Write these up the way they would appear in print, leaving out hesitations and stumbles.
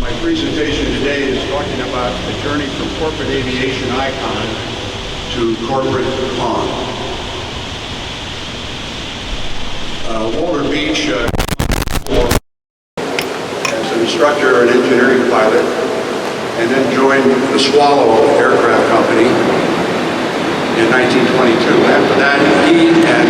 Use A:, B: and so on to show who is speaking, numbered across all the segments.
A: My presentation today is talking about the journey from corporate aviation icon to corporate pawn. Walter Beech as an instructor and engineering pilot, and then joined the Swallow Aircraft Company in 1922. After that, he and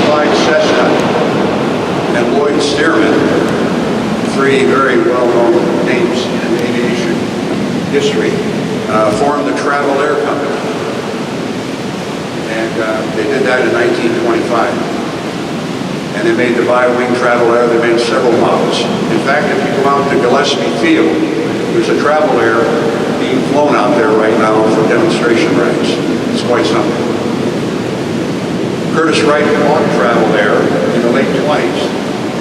A: Clyde Cessna and Lloyd Stearman, three very well-known names in aviation history, formed the Travel Air Company. And they did that in 1925. And they made the bi-wing Travel Air. They made several models. In fact, if you go out to Gillespie Field, there's a Travel Air being flown out there right now for demonstration rides. It's quite something. Curtis Wright bought Travel Air in the late 20s,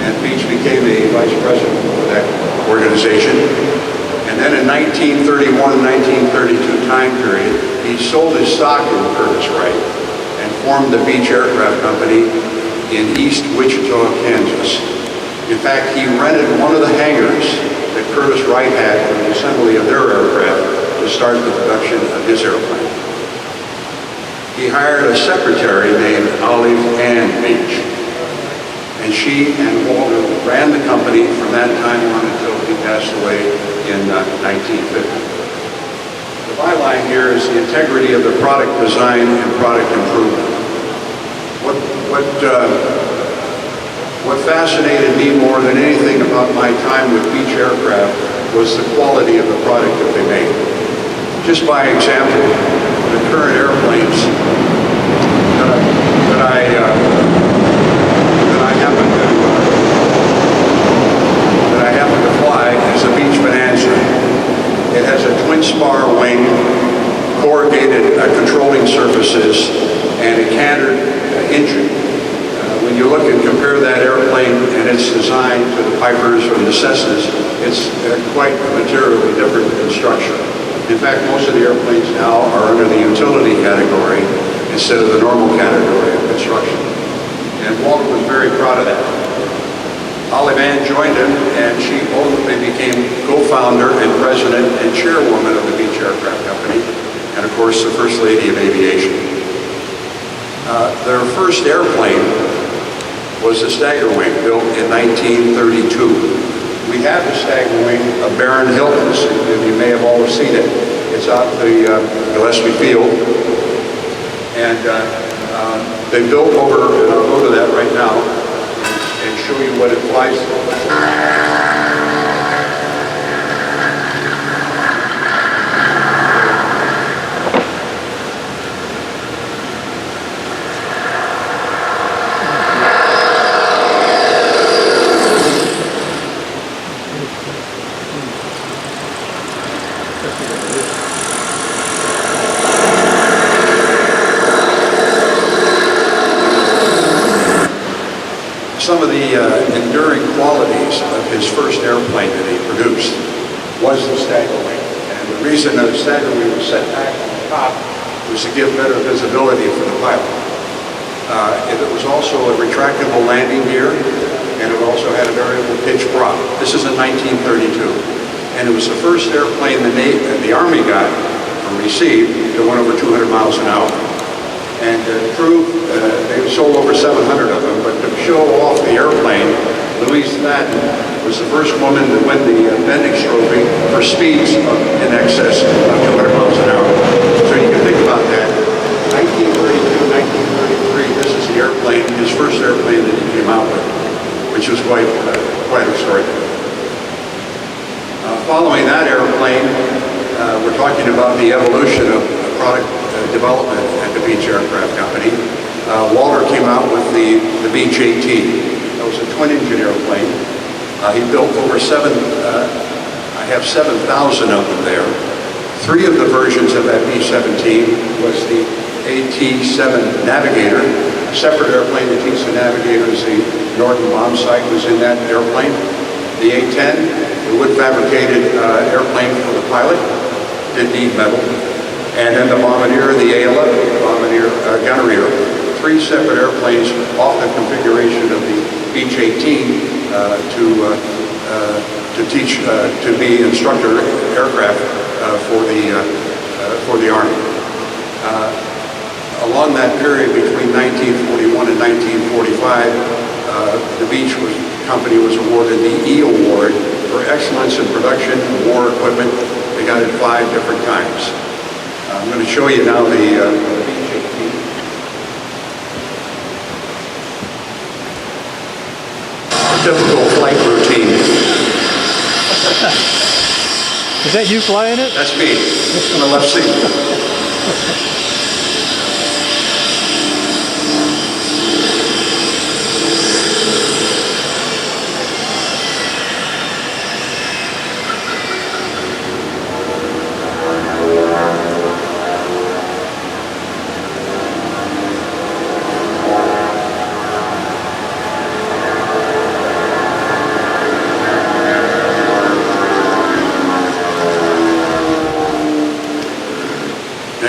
A: and Beech became a vice president for that organization. And then in 1931-1932 time period, he sold his stock in Curtis Wright and formed the Beech Aircraft Company in East Wichita, Kansas. In fact, he rented one of the hangars that Curtis Wright had for the assembly of their aircraft to start the production of his airplane. He hired a secretary named Olive Ann Beech, and she and Walter ran the company from that time on until he passed away in 1950. The byline here is the integrity of the product design and product improvement. What fascinated me more than anything about my time with Beech Aircraft was the quality of the product that they made. Just by example, the current airplanes that I happen to fly is a Beech Bonanza. It has a twin spar wing, corrugated controlling surfaces, and a cantered engine. When you look and compare that airplane and its design to the Pipers or the Cessnas, it's quite materially different construction. In fact, most of the airplanes now are under the utility category instead of the normal category of construction. And Walter was very proud of that. Olive Ann joined him, and she ultimately became co-founder and president and chairwoman of the Beech Aircraft Company, and of course the First Lady of Aviation. Their first airplane was the Stagger Wing, built in 1932. We have the Stagger Wing of Baron Hilton's, and you may have all seen it. It's out the Gillespie Field. And they built over, and I'll go to that right now, and show you what it flies like. Some of the enduring qualities of his first airplane that he produced was the Stagger Wing. And the reason that the Stagger Wing was set back on the top was to give better visibility for the pilot. It was also a retractable landing gear, and it also had a variable pitch prop. This is in 1932. And it was the first airplane the Army got or received that went over 200 miles an hour. And they sold over 700 of them, but to show off the airplane, Louise Thatton was the first woman to win the Bendix Trophy for speeds in excess of 200 miles an hour. So you can think about that. 1932, 1933, this is the airplane, his first airplane that he came out with, which was quite extraordinary. Following that airplane, we're talking about the evolution of product development at the Beech Aircraft Company. Walter came out with the Beech 18. That was a twin-engine airplane. He built over I have 7,000 of them there. 3 of the versions of that B-17 was the AT-7 Navigator. A separate airplane, the T-7 Navigator, is the Norton bomb sight was in that airplane. The A-10, the wood fabricated airplane for the pilot, didn't need metal. And then the Bombardier, the A-11, Bombardier gunner. 3 separate airplanes off the configuration of the Beech 18 to teach, to be instructor aircraft for the Army. Along that period between 1941 and 1945, the Beech Company was awarded the E Award for excellence in production of war equipment. They got it 5 different times. I'm going to show you now the Beech 18. Typical flight routine.
B: Is that you flying it?
A: That's me, on the left seat.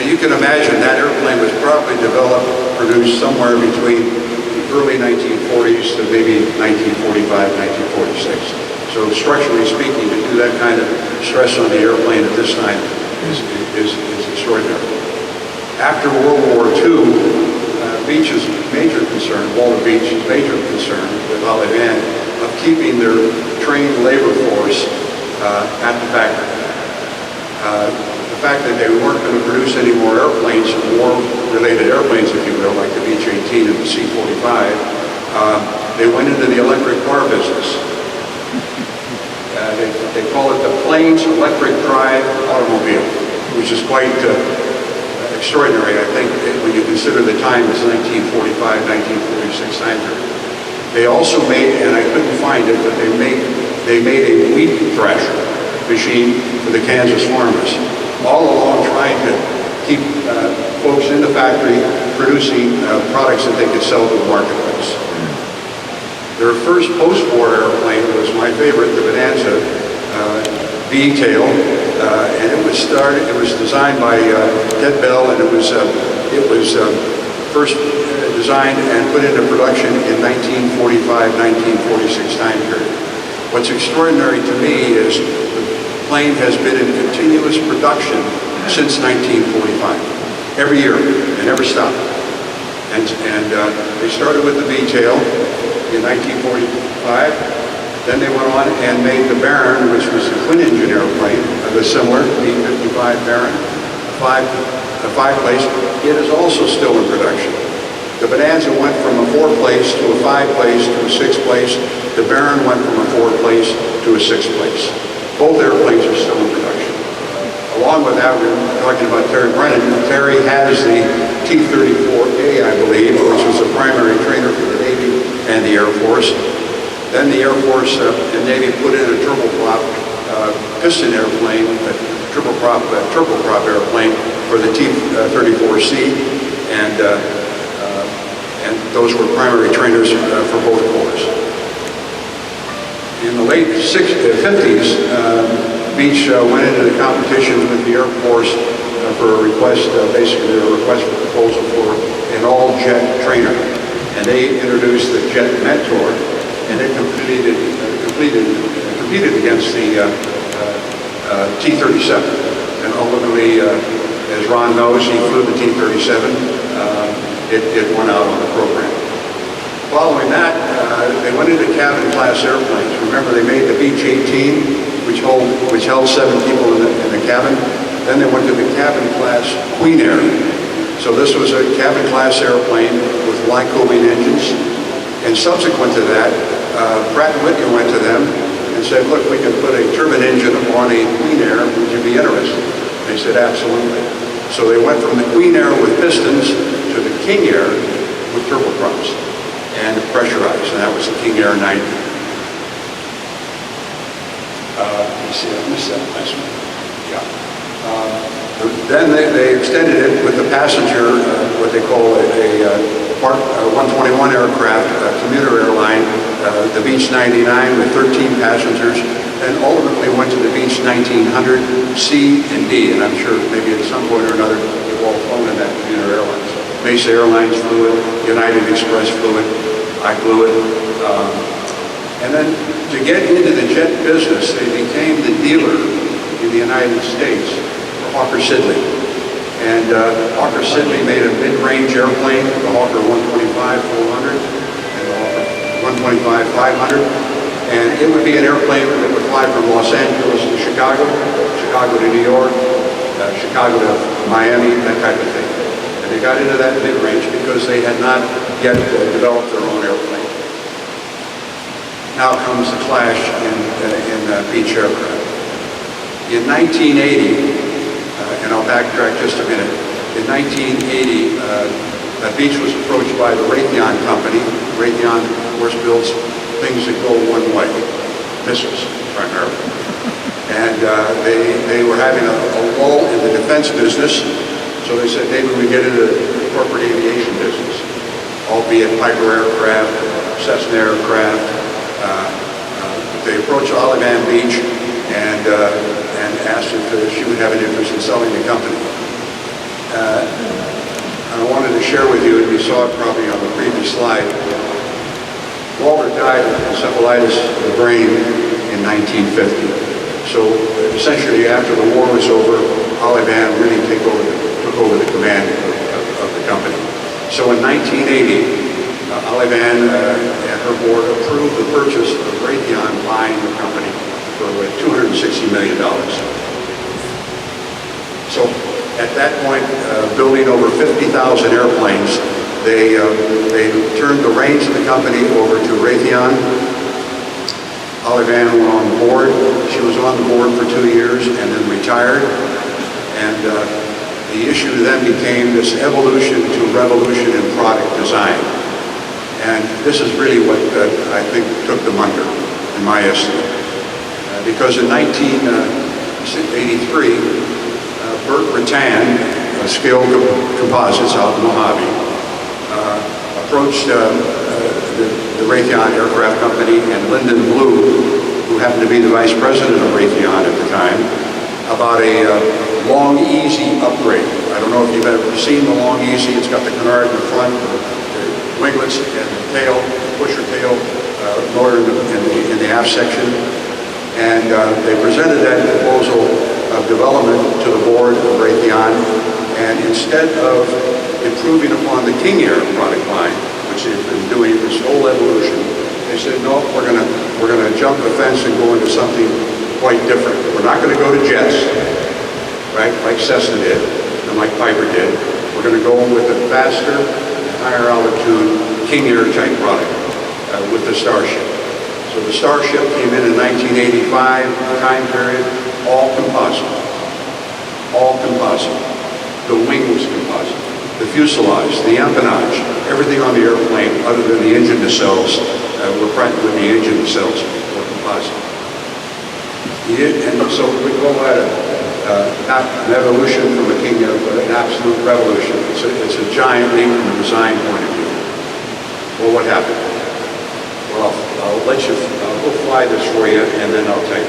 A: You can imagine that airplane was probably developed, produced somewhere between the early 1940s to maybe 1945, 1946. So structurally speaking, to do that kind of stress on the airplane at this time is extraordinary. After World War II, Beech's major concern, Walter Beech's major concern with Aviation of keeping their trained labor force at the factory. The fact that they weren't going to produce any more airplanes, war-related airplanes, if you will, like the Beech 18 and the C-45, they went into the electric car business. They call it the Planes Electric Drive Automobile, which is quite extraordinary, I think, when you consider the time as 1945, 1946 time period. They also made, and I couldn't find it, but they made a wheat thresher machine for the Kansas farmers, all along trying to keep folks in the factory producing products that they could sell to the marketplace. Their first post-war airplane was my favorite, the Bonanza V-tail, and it was designed by Ted Bell, and it was first designed and put into production in 1945-1946 time period. What's extraordinary to me is plane has been in continuous production since 1945, every year, and never stopped. And they started with the V-tail in 1945, then they went on and made the Baron, which was a twin-engine airplane of a similar B-55 Baron, a five-place. It is also still in production. The Bonanza went from a 4-place to a 5-place to a 6-place. The Baron went from a 4-place to a 6-place. Both airplanes are still in production. Along with that, we're talking about Terry Brennan. Terry has the T-34A, I believe, which was a primary trainer for the Navy and the Air Force. Then the Air Force and Navy put in a turboprop piston airplane, a turboprop airplane for the T-34C, and those were primary trainers for both corps. In the late 50s, Beech went into the competitions with the Air Force for a request, basically a request for proposal for an all-jet trainer. And they introduced the Jet Mentor, and it competed against the T-37. And ultimately, as Ron knows, he flew the T-37. It won out on the program. Following that, they went into cabin class airplanes. Remember, they made the Beech 18, which held 7 people in the cabin. Then they went to the cabin class Queen Air. So this was a cabin class airplane with Lycoming engines. And subsequent to that, Pratt & Whitney went to them and said, look, we can put a turbine engine on a Queen Air. Would you be interested? They said, absolutely. So they went from the Queen Air with pistons to the King Air with turboprops and pressurized, and that was the King Air 90. Let me see, I missed that last one. Yeah. Then they extended it with the passenger, what they call a Part 121 aircraft, commuter airline, the Beech 99 with 13 passengers, and ultimately went to the Beech 1900 C and D, and I'm sure maybe at some point or another you've all flown in that commuter airline. Mesa Airlines flew it, United Express flew it. I blew it. And then to get into the jet business, they became the dealer in the United States for Hawker Siddeley. And Hawker Siddeley made a mid-range airplane, the Hawker 125-400 and the Hawker 125-500. And it would be an airplane that would fly from Los Angeles to Chicago, Chicago to New York, Chicago to Miami, that type of thing. And they got into that mid-range because they had not yet developed their own airplane. Now comes the clash in Beech Aircraft. In 1980, and I'll backtrack just a minute. In 1980, Beech was approached by the Raytheon company. Raytheon, of course, builds things that go one way, missiles primarily. And they were having a lull in the defense business, so they said maybe we get into the corporate aviation business, albeit Piper Aircraft, Cessna Aircraft. They approached Olive Ann Beech and asked if she would have an interest in selling the company. I wanted to share with you, and you saw it probably on the previous slide, Walter died of encephalitis of the brain in 1950. So essentially after the war was over, Olive Ann really took over the command of the company. So in 1980, Olive Ann and her board approved the purchase of Raytheon buying the company for $260 million. So at that point, building over 50,000 airplanes, they turned the reins of the company over to Raytheon. Olive Ann went on board. She was on the board for 2 years and then retired. And the issue then became this evolution to revolution in product design. And this is really what I think took them under, in my estimate. Because in 1983, Burt Rattan, Scale Composites out in Mojave, approached the Raytheon Aircraft Company and Lyndon Blue, who happened to be the vice president of Raytheon at the time, about a Long Easy upgrade. I don't know if you've ever seen the Long Easy. It's got the canard in the front, the winglets and the tail, pusher tail motor in the aft section. And they presented that proposal of development to the board of Raytheon. And instead of improving upon the King Air product line, which they've been doing this whole evolution, they said, no, we're gonna jump the fence and go into something quite different. We're not gonna go to jets, right, like Cessna did and like Piper did. We're gonna go with a faster, higher altitude King Air type product with the Starship. So the Starship came in 1985 time period, all composite. All composite. The wing was composite. The fuselage, the empennage, everything on the airplane other than the engine nacelles were practically the engine nacelles were composite. And so we call that not an evolution from a King Air, but an absolute revolution. It's a giant leap from a design point of view. Well, what happened? Well, I'll let you, I'll go fly this for you, and then I'll tell you.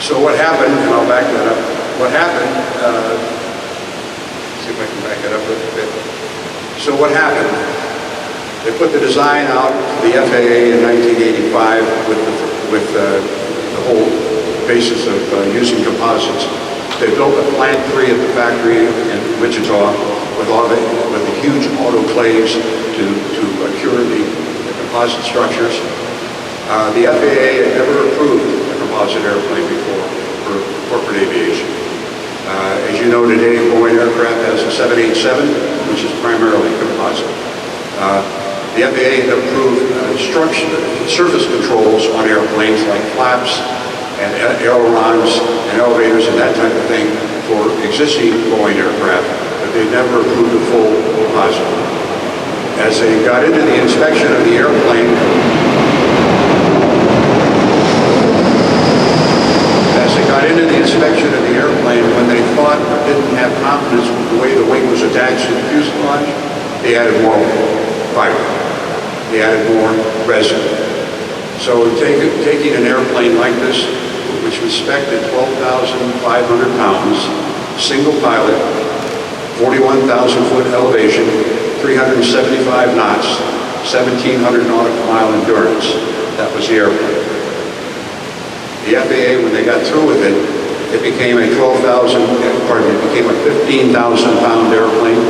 A: So what happened, and I'll back that up, what happened, see if I can back it up a little bit. So what happened, they put the design out to the FAA in 1985 with the whole basis of using composites. They built a Plant 3 at the factory in Wichita with the huge autoclaves to cure the composite structures. The FAA had never approved a composite airplane before for corporate aviation. As you know today, Boeing Aircraft has a 787, which is primarily composite. The FAA had approved surface controls on airplanes like flaps and ailerons and elevators and that type of thing for existing Boeing aircraft, but but they never approved a full deposit. As they got into the inspection of the airplane, when they thought or didn't have confidence with the way the wing was attached to the fuselage, they added more fiber. They added more resin. So taking an airplane like this, which was spec'd at 12,500 pounds, single pilot, 41,000 foot elevation, 375 knots, 1,700 nautical mile endurance. That was the airplane. The FAA, when they got through with it, it became a 15,000 pound airplane.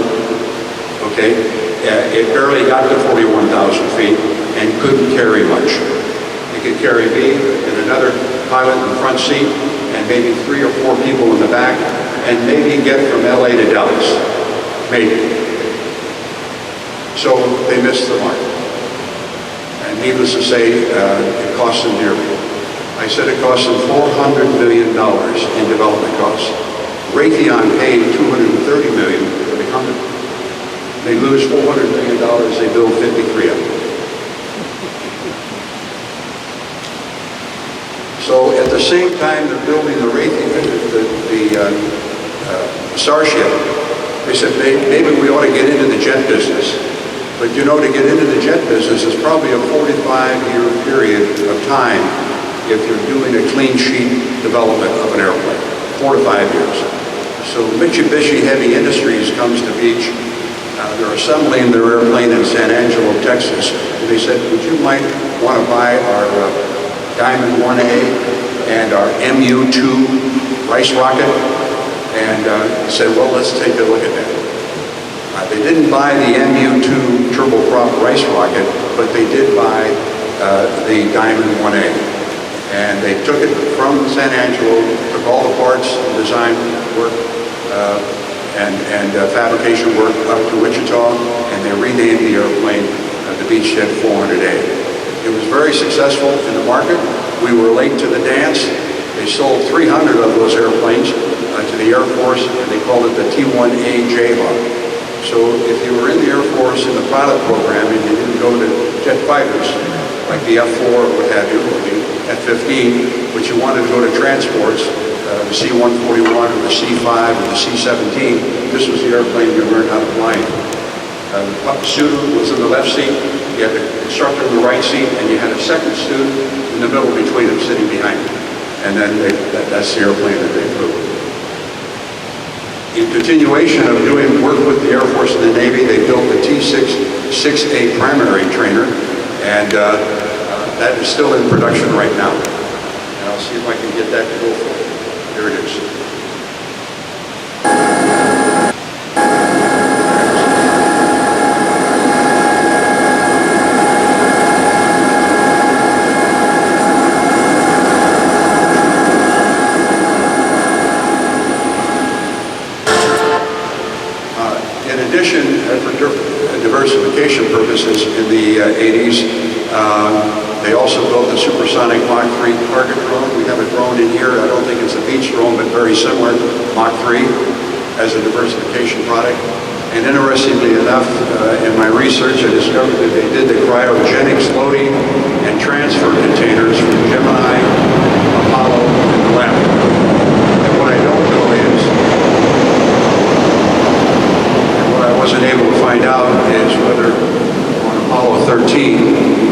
A: Okay, it barely got to 41,000 feet and couldn't carry much. It could carry me and another pilot in the front seat and maybe 3 or 4 people in the back and maybe get from LA to Dallas, maybe. So they missed the mark. And needless to say, it cost them dearly. I said it cost them $400 million in development costs. Raytheon paid $230 million for the company. They lose $400 million, they build 53 of them. So at the same time they're building the Raytheon, the Starship, they said maybe we ought to get into the jet business. But you know, to get into the jet business is probably a 45-year period of time if you're doing a clean sheet development of an airplane, 4 to 5 years. So Mitsubishi Heavy Industries comes to Beech. They're assembling their airplane in San Angelo, Texas. And they said, would you might want to buy our Diamond 1A and our MU-2 Rice rocket? And he said, well, let's take a look at that. They didn't buy the MU-2 turboprop Rice rocket, but they did buy the Diamond 1A. And they took it from San Angelo, took all the parts, design work, and fabrication work up to Wichita, and they renamed the airplane the Beechjet 400A. It was very successful in the market. We were late to the dance. They sold 300 of those airplanes to the Air Force, and they called it the T-1A Jayhawk. So if you were in the Air Force in the pilot program and you didn't go to jet fighters, like the F-4 or what have you, or the F-15, but you wanted to go to transports, the C-141 or the C-5 or the C-17, this was the airplane you learned how to fly in. The student was in the left seat, you had the instructor in the right seat, and you had a second student in the middle between them, sitting behind you. And then that's the airplane that they flew. In continuation of doing work with the Air Force and the Navy, they built the T-6A primary trainer, and that is still in production right now. And I'll see if I can get that to go for you. Here it is. In addition, for diversification purposes in the 80s, they also built the supersonic Mach 3 target drone. We have a drone in here. I don't think it's a Beech drone, but very similar, Mach 3, as a diversification product. And interestingly enough, in my research, I discovered that they did the cryogenics loading and transfer containers from Gemini, Apollo, and the lab. And what I don't know is, and what I wasn't able to find out is whether on Apollo 13,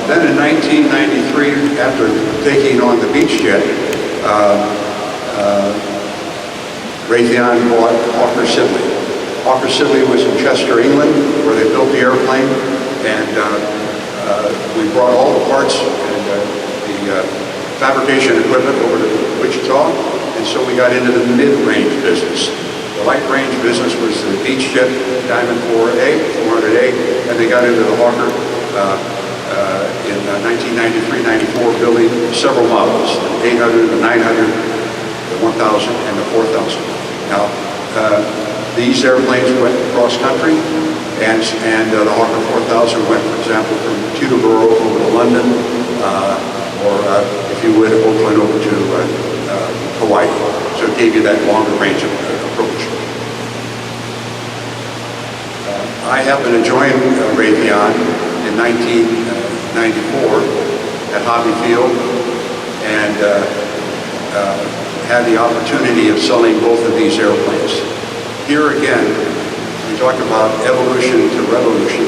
A: then in 1993, after taking on the Beechjet, Raytheon bought Hawker Siddeley. Hawker Siddeley was in Chester, England, where they built the airplane, and we brought all the parts and the fabrication equipment over to Wichita, and so we got into the mid-range business. The light-range business was the Beechjet Diamond 400A, and they got into the Hawker in 1993-94, building several models, the 800, the 900, the 1000, and the 4000. Now, these airplanes went cross-country, and the Hawker 4000 went, for example, from Peterborough over to London, or if you would, Oakland over to Hawaii. So it gave you that longer range of approach. I happened to join Raytheon in 1994 at Hobby Field and had the opportunity of selling both of these airplanes. Here again, we talk about evolution to revolution.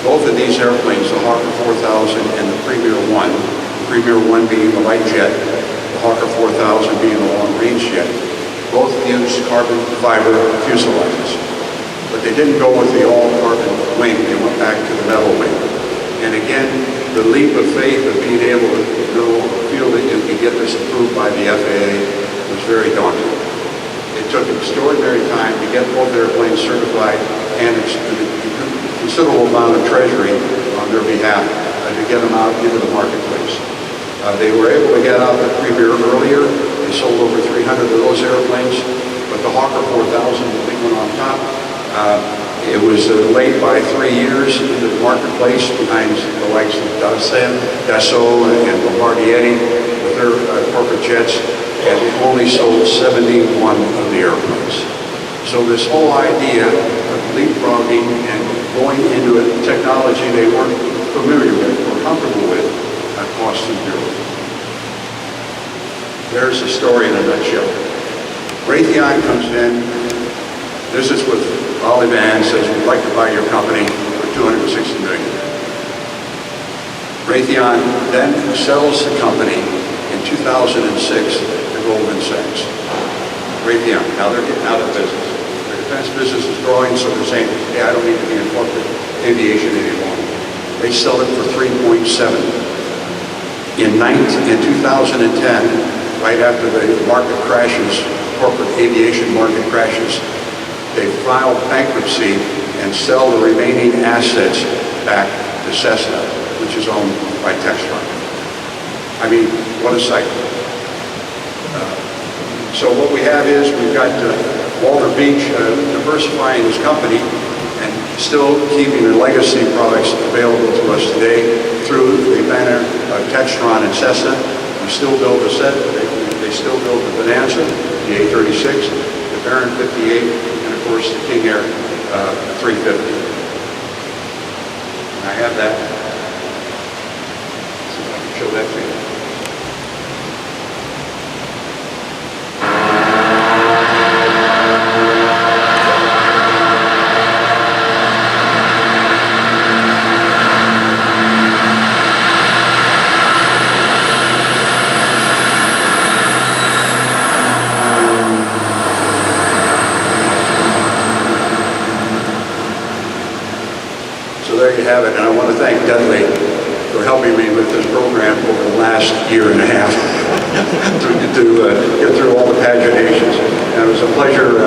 A: Both of these airplanes, the Hawker 4000 and the Premier 1, the Premier 1 being the light jet, the Hawker 4000 being the long-range jet, both used carbon fiber fuselages. But they didn't go with the all-carbon wing, they went back to the metal wing. And again, the leap of faith of being able to feel that you could get this approved by the FAA was very daunting. It took extraordinary time to get both airplanes certified and a considerable amount of treasury on their behalf to get them out into the marketplace. They were able to get out the Premier earlier. They sold over 300 of those airplanes, but the Hawker 4000, the big one on top, it was late by 3 years into the marketplace behind the likes of docent, Dassault, and Bombardier with their corporate jets, and they only sold 71 of the airplanes. So this whole idea of leapfrogging and going into a technology they weren't familiar with or comfortable with cost them dearly. There's the story in a nutshell. Raytheon comes in, visits with Olive Ann, says, we'd like to buy your company for $260 million. Raytheon then sells the company in 2006 to Goldman Sachs. Raytheon, now they're getting out of business. Their defense business is growing, so they're saying, hey, I don't need to be in corporate aviation anymore. They sell it for 3.7. In 2010, right after the market crashes, corporate aviation market crashes, they filed bankruptcy and sell the remaining assets back to Cessna, which is owned by Textron. I mean, what a cycle. So what we have is we've got Walter Beech diversifying his company and still keeping the legacy products available to us today through the banner of Textron and Cessna. We still build the set. They still build the Bonanza, the A36, the Baron 58, and of course the King Air 350. And I have that. See if I can show that to you. Have it, and I want to thank Dudley for helping me with this program over the last year and a half to get through all the paginations. And it was a pleasure